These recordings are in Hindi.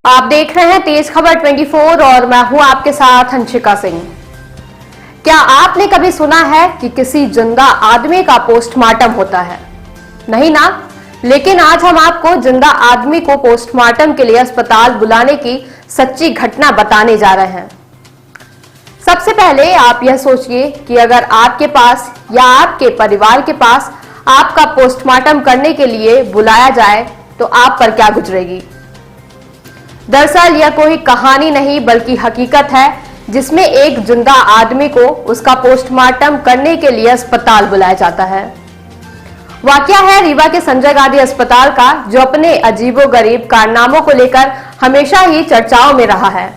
आप देख रहे हैं तेज खबर 24 और मैं हूं आपके साथ हंसिका सिंह। क्या आपने कभी सुना है कि किसी जिंदा आदमी का पोस्टमार्टम होता है? नहीं ना। लेकिन आज हम आपको जिंदा आदमी को पोस्टमार्टम के लिए अस्पताल बुलाने की सच्ची घटना बताने जा रहे हैं। सबसे पहले आप यह सोचिए कि अगर आपके पास या आपके परिवार के पास आपका पोस्टमार्टम करने के लिए बुलाया जाए तो आप पर क्या गुजरेगी। दरअसल यह कोई कहानी नहीं बल्कि हकीकत है, जिसमें एक जिंदा आदमी को उसका पोस्टमार्टम करने के लिए अस्पताल बुलाया जाता है। वाकया है रीवा के संजय गांधी अस्पताल का, जो अपने अजीबोगरीब कारनामों को लेकर हमेशा ही चर्चाओं में रहा है।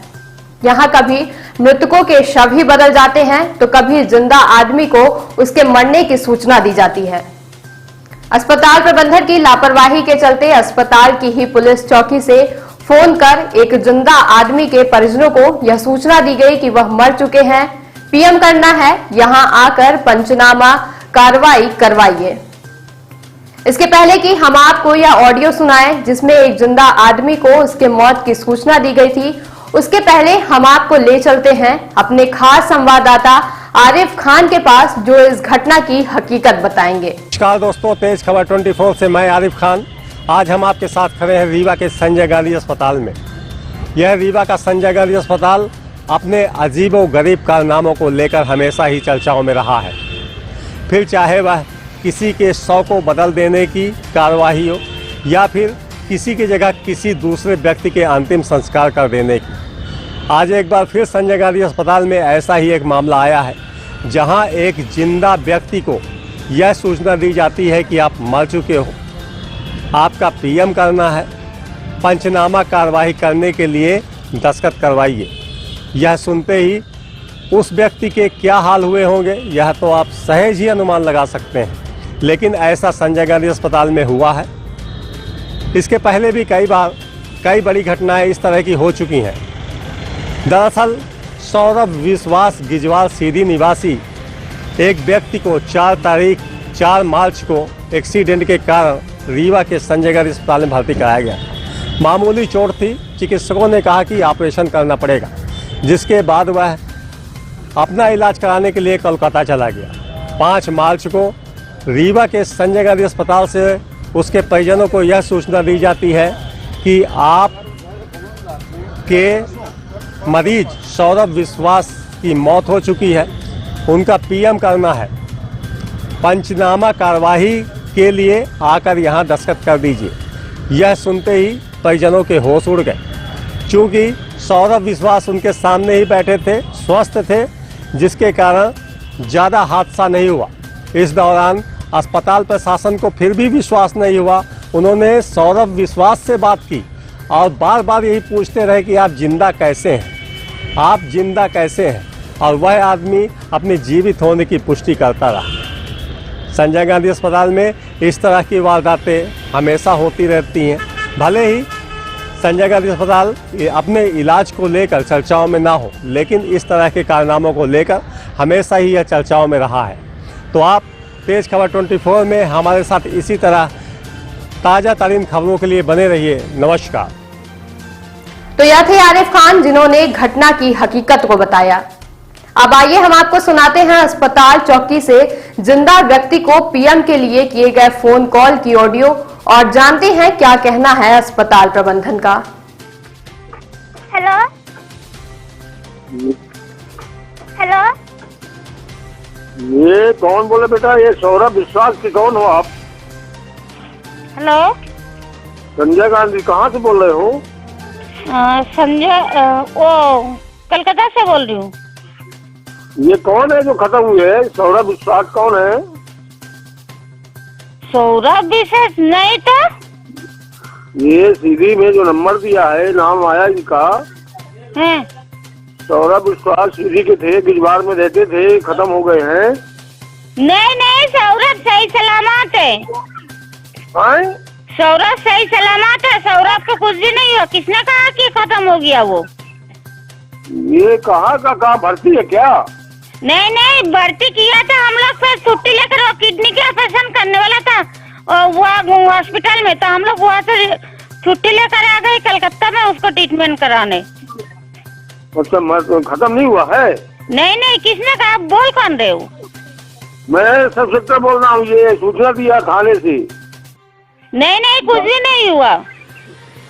यहाँ कभी मृतकों के शव ही बदल जाते हैं तो कभी जिंदा आदमी को उसके मरने की सूचना दी जाती है। अस्पताल प्रबंधन की लापरवाही के चलते अस्पताल की ही पुलिस चौकी से फोन कर एक जिंदा आदमी के परिजनों को यह सूचना दी गई कि वह मर चुके हैं, पीएम करना है, यहां आकर पंचनामा कार्रवाई करवाइए। इसके पहले कि हम आपको यह ऑडियो सुनाएं जिसमें एक जिंदा आदमी को उसके मौत की सूचना दी गई थी, उसके पहले हम आपको ले चलते हैं अपने खास संवाददाता आरिफ खान के पास, जो इस घटना की हकीकत बताएंगे। नमस्कार दोस्तों, तेज खबर 24 से मैं आरिफ खान। आज हम आपके साथ खड़े हैं रीवा के संजय गांधी अस्पताल में। यह रीवा का संजय गांधी अस्पताल अपने अजीबोगरीब कारनामों को लेकर हमेशा ही चर्चाओं में रहा है। फिर चाहे वह किसी के शव को बदल देने की कार्यवाही हो या फिर किसी की जगह किसी दूसरे व्यक्ति के अंतिम संस्कार कर देने की। आज एक बार फिर संजय गांधी अस्पताल में ऐसा ही एक मामला आया है, जहां एक जिंदा व्यक्ति को यह सूचना दी जाती है कि आप मर चुके हो, आपका पीएम करना है, पंचनामा कार्रवाई करने के लिए दस्तखत करवाइए। यह सुनते ही उस व्यक्ति के क्या हाल हुए होंगे यह तो आप सहज ही अनुमान लगा सकते हैं। लेकिन ऐसा संजय गांधी अस्पताल में हुआ है। इसके पहले भी कई बड़ी घटनाएं इस तरह की हो चुकी हैं। दरअसल सौरभ विश्वास गिजवाल सीधी निवासी एक व्यक्ति को 4 मार्च को एक्सीडेंट के कारण रीवा के संजय गांधी अस्पताल में भर्ती कराया गया। मामूली चोट थी, चिकित्सकों ने कहा कि ऑपरेशन करना पड़ेगा, जिसके बाद वह अपना इलाज कराने के लिए कोलकाता चला गया। 5 मार्च को रीवा के संजय गांधी अस्पताल से उसके परिजनों को यह सूचना दी जाती है कि आप के मरीज सौरभ विश्वास की मौत हो चुकी है, उनका पीएम करना है, पंचनामा कार्रवाई के लिए आकर यहां दस्तखत कर दीजिए। यह सुनते ही परिजनों के होश उड़ गए। चूँकि सौरभ विश्वास उनके सामने ही बैठे थे, स्वस्थ थे, जिसके कारण ज़्यादा हादसा नहीं हुआ। इस दौरान अस्पताल प्रशासन को फिर भी विश्वास नहीं हुआ। उन्होंने सौरभ विश्वास से बात की और बार बार यही पूछते रहे कि आप जिंदा कैसे हैं, आप जिंदा कैसे हैं, और वह आदमी अपने जीवित होने की पुष्टि करता रहा। संजय गांधी अस्पताल में इस तरह की वारदातें हमेशा होती रहती हैं। भले ही संजय गांधी अस्पताल अपने इलाज को लेकर चर्चाओं में ना हो, लेकिन इस तरह के कारनामों को लेकर हमेशा ही यह चर्चाओं में रहा है। तो आप तेज खबर 24 में हमारे साथ इसी तरह ताज़ा तरीन खबरों के लिए बने रहिए। नमस्कार। तो यह थे आरिफ खान, जिन्होंने घटना की हकीकत को बताया। अब आइए हम आपको सुनाते हैं अस्पताल चौकी से जिंदा व्यक्ति को पीएम के लिए किए गए फोन कॉल की ऑडियो और जानते हैं क्या कहना है अस्पताल प्रबंधन का। हेलो हेलो, ये कौन बोले बेटा? ये सौरभ विश्वास की कौन हो आप? हेलो संजय गांधी कहाँ से बोल रहे हो? संजय वो कलकत्ता से बोल रही हूँ। ये कौन है जो खत्म हुए है? सौरभ विश्वास कौन है? सौरभ विश्वास नहीं तो ये सीधी में जो नंबर दिया है, नाम आया इनका, है। सौरभ विश्वास सीधी के थे, गिजवार में रहते थे, खत्म हो गए हैं। नहीं, सौरभ सही सलामत है। सौरभ सही सलामत है, सौरभ को कुछ भी नहीं हुआ। किसने कहा कि खत्म हो गया वो? ये कहाँ भर्ती है क्या? नहीं, भर्ती किया था हम लोग, फिर छुट्टी लेकर वो किडनी के ऑपरेशन करने वाला था वो हॉस्पिटल में, तो हम लोग वहाँ से छुट्टी लेकर आ गई कलकत्ता में उसको ट्रीटमेंट कराने। मतलब मैं तो खत्म नहीं हुआ है? नहीं, किसने कहा? आप बोल कौन रहे हो? मैं सब इंस्पेक्टर बोल रहा हूँ, ये सूचना दिया थाने से। नहीं, कुछ भी नहीं हुआ।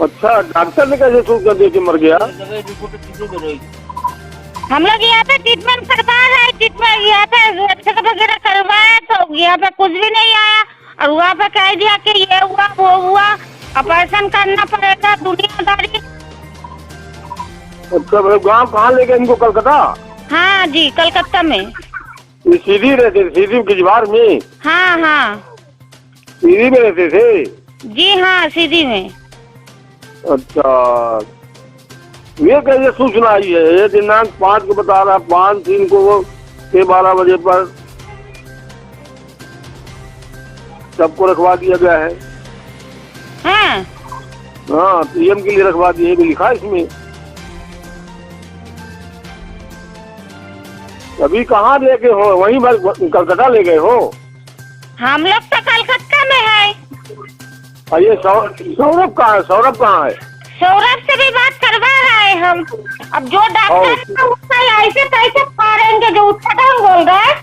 अच्छा, डॉक्टर ने कैसे सूचना दे के मर गया? हम लोग यहाँ पे ट्रीटमेंट करवा रहे हैं, ट्रीटमेंट यहाँ पे चेकअप वगैरह करवाया तो यहाँ पे कुछ भी नहीं आया और वहाँ पे कह दिया कि ये हुआ वो हुआ, ऑपरेशन करना पड़ेगा, दुनियादारी। अच्छा, गाँव कहाँ ले गए इनको? कलकत्ता? हाँ जी, कलकत्ता में। ये सीधी रहते थे, सीधी गिजवार में? हाँ सीधी में रहते थे? जी हाँ, सीधी में। अच्छा, ये कैसे सूचना आई है? ये दिनांक 5 को बता रहा, 5/3 को वो 12 बजे पर सबको रखवा दिया गया है। हाँ, पीएम के लिए रखवा दिए, लिखा है इसमें। अभी कहाँ ले गए हो? वहीं कलकत्ता ले गए हो? हम लोग तो कलकत्ता में है। ये सौरभ कहाँ है? सौरभ से भी बात करवा रहे हैं हम। अब जो डॉक्टर उसका ऐसे कैसे फाड़ेंगे जो उठा बोल रहा है।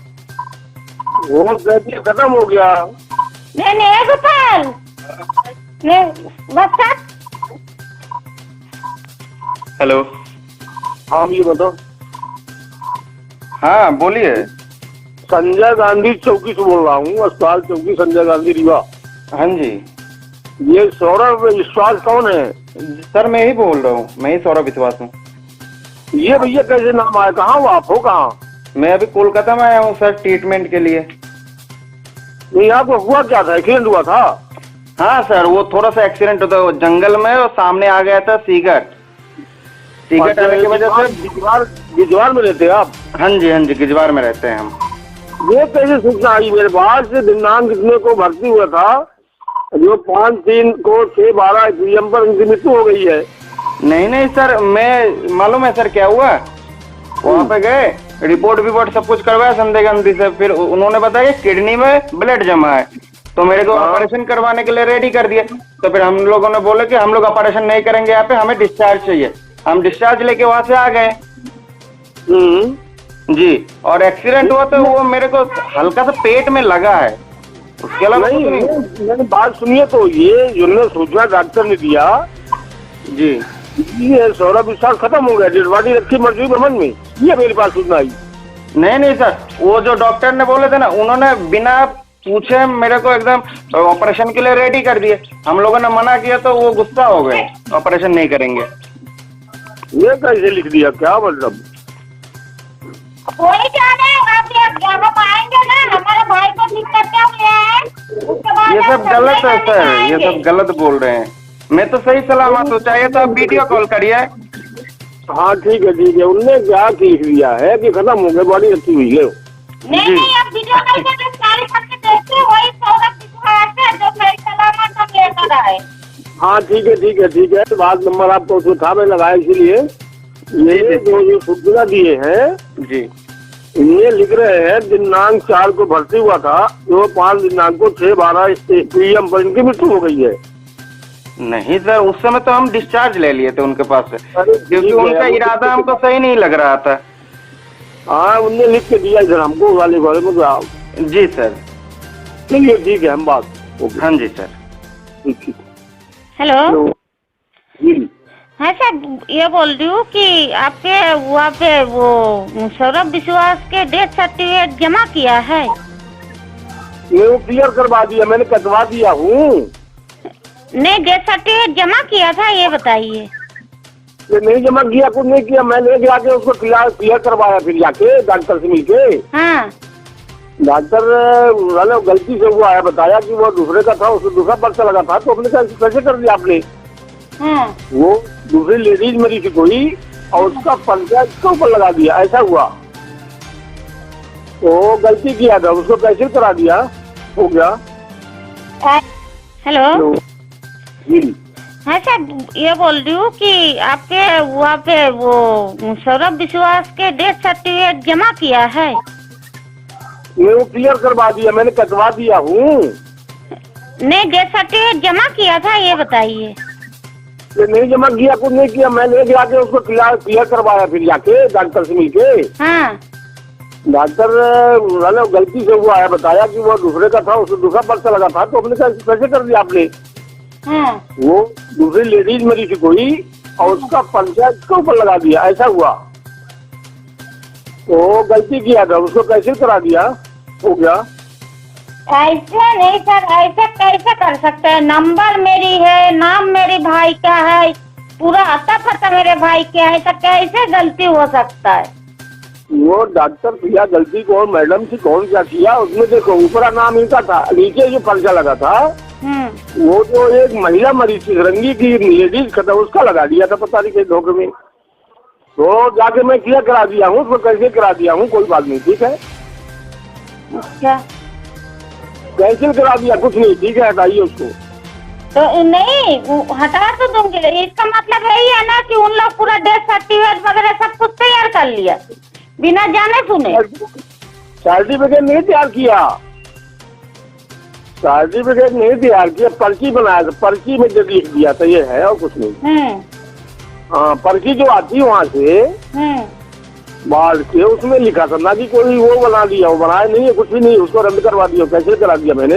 वो कहती खत्म हो गया। नहीं गोपाल, बस। हेलो। हाँ, ये बताओ। हाँ बोलिए। संजय गांधी चौकी से बोल रहा हूँ, अस्पताल चौकी संजय गांधी रीवा। हाँ जी। ये सौरभ विश्वास कौन है? सर मैं ही बोल रहा हूँ, मैं ही सौरभ विश्वास हूँ। ये भैया कैसे नाम आया? कहाँ हो आप? हो कहाँ? मैं अभी कोलकाता में आया हूँ सर, ट्रीटमेंट के लिए। नहीं, आपको हुआ क्या था? एक्सीडेंट हुआ था? हाँ सर, वो थोड़ा सा एक्सीडेंट होता है जंगल में, और सामने आ गया था सीगट आने की वजह से। गिजवार में रहते हैं आप? हाँ जी, गिजवार में रहते हैं हम। ये कैसे सूचना आई मेरे पास? दिनांक कितने को भर्ती हुआ था, जो 5/3 को 6:12 PM पर उनकी मृत्यु हो गई है। नहीं सर, मैं मालूम है सर क्या हुआ। वहाँ पे गए, रिपोर्ट सब कुछ करवाया संजय गांधी से, फिर उन्होंने बताया कि किडनी में ब्लड जमा है, तो मेरे को ऑपरेशन करवाने के लिए रेडी कर दिया। तो फिर हम लोगों ने बोले कि हम लोग ऑपरेशन नहीं करेंगे यहाँ पे, हमें डिस्चार्ज चाहिए। हम डिस्चार्ज लेके वहां से आ गए जी। और एक्सीडेंट हुआ तो वो मेरे को हल्का सा पेट में लगा है, उसके अलावा नहीं। मैंने बात सुनिए तो, ये जो सूचना डॉक्टर ने दिया जी, ये सौरभ विश्वास खत्म हो गया, डेड बॉडी रखी मर्जी भवन में, ये मेरे पास सूचना आई। नहीं सर, वो जो डॉक्टर ने बोले थे ना, उन्होंने बिना पूछे मेरे को एकदम ऑपरेशन के लिए रेडी कर दिए। हम लोगों ने मना किया तो वो गुस्सा हो गए, ऑपरेशन नहीं करेंगे। ये कैसे लिख दिया? क्या मतलब? कोई जाने, आप आएंगे ना, हमारे भाई को दिक्कत क्या हुआ है, उसके बाद ये सब गलत है सर, ये सब गलत बोल रहे हैं। मैं तो सही सलामत हूँ, चाहिए तो आप वीडियो कॉल करिए। हाँ ठीक है। उनने क्या लिख दिया है कि खत्म हो गया, बॉडी रखी हुई है। नहीं, अब वीडियो कॉल करके सारी करके देखते, वही सौरभ विश्वास है जो सही सलामत हम लेकर आए। हाँ ठीक है। बात नंबर आपको उसमें था, मैं लगाया इसीलिए। ये जो सूचना दिए हैं जी, ये लिख रहे हैं दिनांक 4 को भर्ती हुआ था, जो 5 दिनांक को 6:12 PM पर इनकी मृत्यु हो गई है। नहीं सर, उस समय तो हम डिस्चार्ज ले लिए थे उनके पास से, अरे क्योंकि उनका इरादा हमको सही नहीं लग रहा था। हाँ, उनने लिख के दिया इधर हमको, वाले घरे में। जी सर। चलिए ठीक है, हम बात। हाँ जी सर। ठीक। हेलो जी। हाँ सर, ये बोल रही हूँ कि आपके वहाँ पे वो सौरभ विश्वास के डेथ सर्टिफिकेट जमा किया है? मैं वो क्लियर करवा दिया, मैंने कटवा दिया हूँ। नहीं, डेथ सर्टिफिकेट जमा किया था, ये बताइए। ये नहीं जमा किया, कुछ नहीं किया, मैं ले जाके उसको क्लियर करवाया, फिर जाके डॉक्टर से मिलके। हाँ, डॉक्टर गलती से हुआ है, बताया कि वो दूसरे का था, उसको दूसरा पर्चा लगा था, तो अपने कैसे कर दिया आपने? हाँ। वो दूसरी लेडीज मरी थी कोई, और उसका पर्चा इसके ऊपर लगा दिया, ऐसा हुआ। तो गलती किया था, उसको कैसे करा दिया, हो गया। हेलो जी। हाँ सर, ये बोल रही हूँ कि आपके वहाँ पे वो सौरभ विश्वास के डेथ सर्टिफिकेट जमा किया है? मैं वो क्लियर करवा दिया, मैंने कटवा दिया हूँ। नहीं, डेथ सर्टिफिकेट जमा किया था, ये बताइए। ये नहीं जमा किया, कुछ नहीं किया, मैं ले जाके उसको क्लियर करवाया फिर जाके डॉक्टर से मिलके। हाँ डॉक्टर वाले गलती से हुआ है, बताया कि वो दूसरे का था, उसको दूसरा पर्चा लगा था, तो हमने कहा कैसे कर दिया आपने? हाँ वो दूसरी लेडीज मरी थी कोई और उसका पर्चा इसके ऊपर लगा दिया, ऐसा हुआ। तो गलती किया था, उसको कैसे करा दिया, हो गया। ऐसे नहीं सर, ऐसे कैसे कर सकते हैं? नंबर मेरी है, नाम मेरे भाई का है, पूरा आता पता मेरे भाई का है, तो कैसे गलती हो सकता है? वो डॉक्टर किया गलती कौन, मैडम थी कौन, क्या किया उसमें? देखो ऊपर नाम इनका था, नीचे जो पर्चा लगा था वो जो एक महिला मरी थी रंगी की लेडीज का था, उसका लगा दिया था, पता नहीं धोखे में। तो जाके मैं क्लियर करा दिया हूँ, उसको कैसे करा दिया हूँ, कोई बात नहीं, ठीक है। अच्छा कैंसिल करा दिया, कुछ नहीं, ठीक है, हटाइए उसको। तो नहीं हटा तो दूंगी, इसका मतलब यही है ना कि उन लोग पूरा डेथ सर्टिफिकेट वगैरह सब कुछ तैयार कर लिया बिना जाने सुने। सर्टिफिकेट नहीं तैयार किया, सर्टिफिकेट नहीं तैयार किया, पर्ची बनाया था, पर्ची में जब लिख दिया था ये है और कुछ नहीं। हाँ, पर्ची जो आती है वहाँ से बाढ़ के, उसमें लिखा था ना कि कोई वो बना दिया, वो बनाया नहीं है, कुछ भी नहीं, उसको रद्द करवा दिया, कैसे करा दिया मैंने?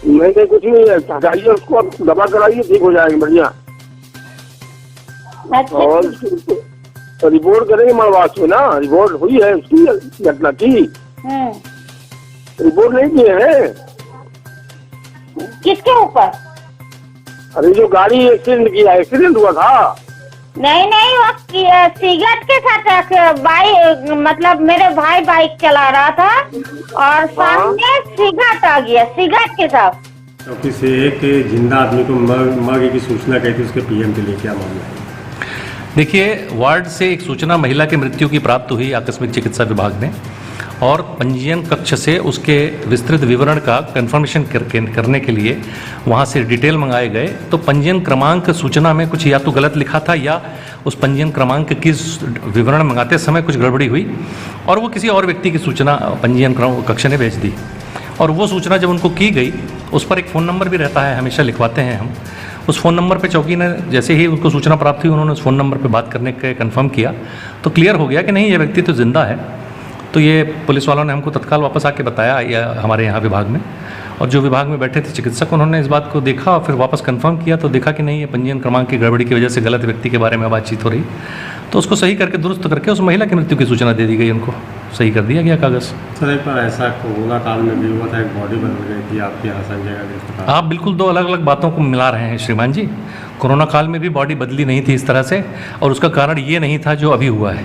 नहीं कुछ नहीं है, हटाइए उसको, अब दवा कराइए, ठीक हो जाएगी, बढ़िया। और तो रिपोर्ट करेंगे मड़वास में ना, रिपोर्ट हुई है उसकी घटना की, रिपोर्ट नहीं किए हैं। किसके ऊपर? अरे जो गाड़ी एक्सीडेंट किया, एक्सीडेंट हुआ था। नहीं वो सिगरेट के साथ बाइक, मतलब मेरे भाई बाइक चला रहा था और सामने सिगरेट आ गया, सिगरेट के साथ। चौकी से एक जिंदा आदमी को मर की सूचना कही थी, उसके पीएम के लिए क्या मामला है? देखिए, वार्ड से एक सूचना महिला की मृत्यु की प्राप्त हुई आकस्मिक चिकित्सा विभाग ने, और पंजीयन कक्ष से उसके विस्तृत विवरण का कंफर्मेशन करने के लिए वहाँ से डिटेल मंगाए गए। तो पंजीयन क्रमांक सूचना में कुछ या तो गलत लिखा था या उस पंजीयन क्रमांक की विवरण मंगाते समय कुछ गड़बड़ी हुई और वो किसी और व्यक्ति की सूचना पंजीयन कक्ष ने भेज दी। और वो सूचना जब उनको की गई, उस पर एक फ़ोन नंबर भी रहता है, हमेशा लिखवाते हैं हम। उस फ़ोन नंबर पे चौकी ने जैसे ही उनको सूचना प्राप्त हुई, उन्होंने उस फ़ोन नंबर पे बात करने के कंफर्म किया, तो क्लियर हो गया कि नहीं, ये व्यक्ति तो जिंदा है। तो ये पुलिस वालों ने हमको तत्काल वापस आके बताया या हमारे यहाँ विभाग में, और जो विभाग में बैठे थे चिकित्सक, उन्होंने इस बात को देखा और फिर वापस कंफर्म किया, तो देखा कि नहीं, ये पंजीयन क्रमांक की गड़बड़ी की वजह से गलत व्यक्ति के बारे में बातचीत हो रही, तो उसको सही करके दुरुस्त करके उस महिला की मृत्यु की सूचना दे दी गई, उनको सही कर दिया गया कागज़। सर एक बार ऐसा कोरोना काल में भी हुआ था, एक बॉडी बदल गई थी आपके यहाँ संजय गांधी अस्पताल। आप बिल्कुल दो अलग अलग बातों को मिला रहे हैं श्रीमान जी। कोरोना काल में भी बॉडी बदली नहीं थी इस तरह से, और उसका कारण ये नहीं था जो अभी हुआ है।